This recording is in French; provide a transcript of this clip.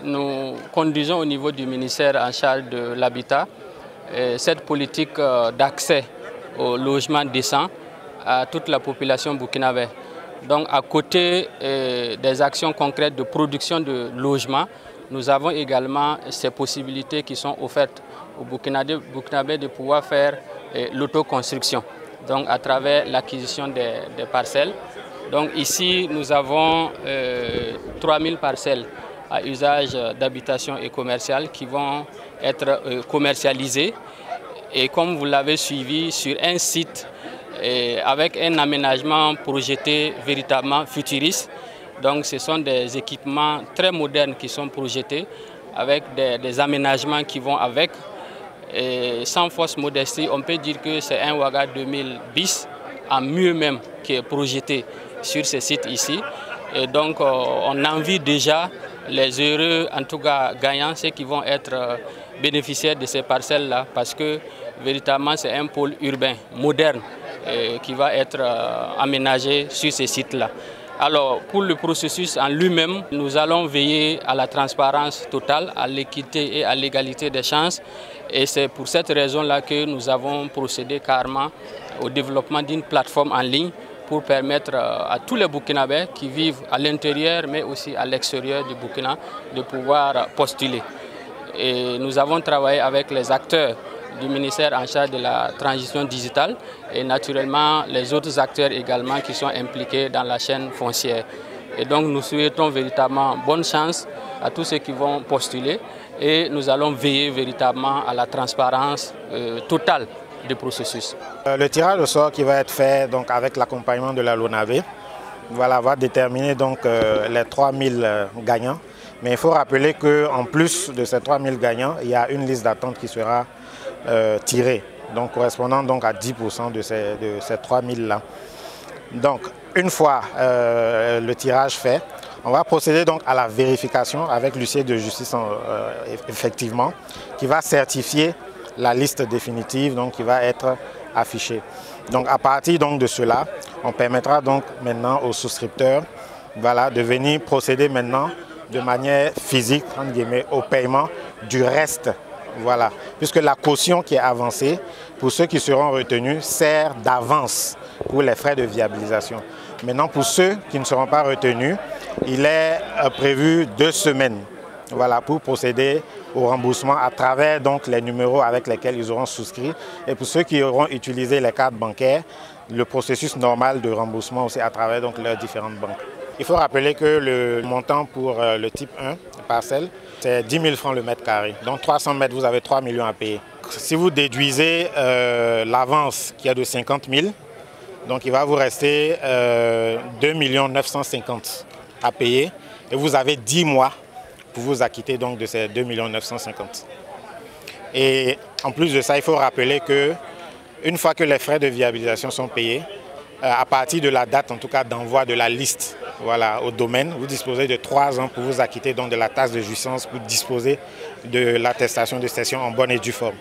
nous conduisons au niveau du ministère en charge de l'habitat cette politique d'accès au logement décent à toute la population burkinabé. Donc à côté des actions concrètes de production de logements, nous avons également ces possibilités qui sont offertes aux Burkinabés de pouvoir faire l'autoconstruction, donc à travers l'acquisition des parcelles. Donc ici, nous avons 3000 parcelles à usage d'habitation et commercial qui vont être commercialisées. Et comme vous l'avez suivi, sur un site avec un aménagement projeté véritablement futuriste. Donc ce sont des équipements très modernes qui sont projetés avec des aménagements qui vont avec. Et sans fausse modestie, on peut dire que c'est un Ouaga 2000 bis, en mieux même, qui est projeté sur ce site ici. Et donc on envie déjà les heureux, en tout cas gagnants, ceux qui vont être bénéficiaires de ces parcelles-là, parce que véritablement c'est un pôle urbain moderne qui va être aménagé sur ces sites-là. Alors pour le processus en lui-même, nous allons veiller à la transparence totale, à l'équité et à l'égalité des chances. Et c'est pour cette raison-là que nous avons procédé carrément au développement d'une plateforme en ligne pour permettre à tous les Burkinabés qui vivent à l'intérieur mais aussi à l'extérieur du Burkina de pouvoir postuler. Et nous avons travaillé avec les acteurs du ministère en charge de la transition digitale et naturellement les autres acteurs également qui sont impliqués dans la chaîne foncière. Et donc nous souhaitons véritablement bonne chance à tous ceux qui vont postuler et nous allons veiller véritablement à la transparence totale du processus. Le tirage au sort qui va être fait donc, avec l'accompagnement de la LONAVE va déterminer donc, les 3000 gagnants. Mais il faut rappeler qu'en plus de ces 3000 gagnants, il y a une liste d'attente qui sera tirée, donc correspondant donc à 10% de ces 3000-là. Donc, une fois le tirage fait, on va procéder donc à la vérification avec l'huissier de justice effectivement, qui va certifier la liste définitive donc, qui va être affichée. Donc, à partir donc, de cela, on permettra donc maintenant aux souscripteurs de venir procéder maintenant de manière physique entre guillemets, au paiement du reste. Voilà, puisque la caution qui est avancée pour ceux qui seront retenus sert d'avance pour les frais de viabilisation. Maintenant, pour ceux qui ne seront pas retenus, il est prévu 2 semaines pour procéder au remboursement à travers donc, les numéros avec lesquels ils auront souscrit. Et pour ceux qui auront utilisé les cartes bancaires, le processus normal de remboursement aussi à travers donc, leurs différentes banques. Il faut rappeler que le montant pour le type 1 parcelle, c'est 10 000 francs le mètre carré. Donc 300 mètres, vous avez 3 millions à payer. Si vous déduisez l'avance qui est de 50 000, donc il va vous rester 2 950 000 à payer. Et vous avez 10 mois pour vous acquitter donc de ces 2 950 000. Et en plus de ça, il faut rappeler qu'une fois que les frais de viabilisation sont payés, à partir de la date en tout cas d'envoi de la liste au domaine, vous disposez de 3 ans pour vous acquitter donc de la taxe de jouissance pour disposer de l'attestation de cession en bonne et due forme.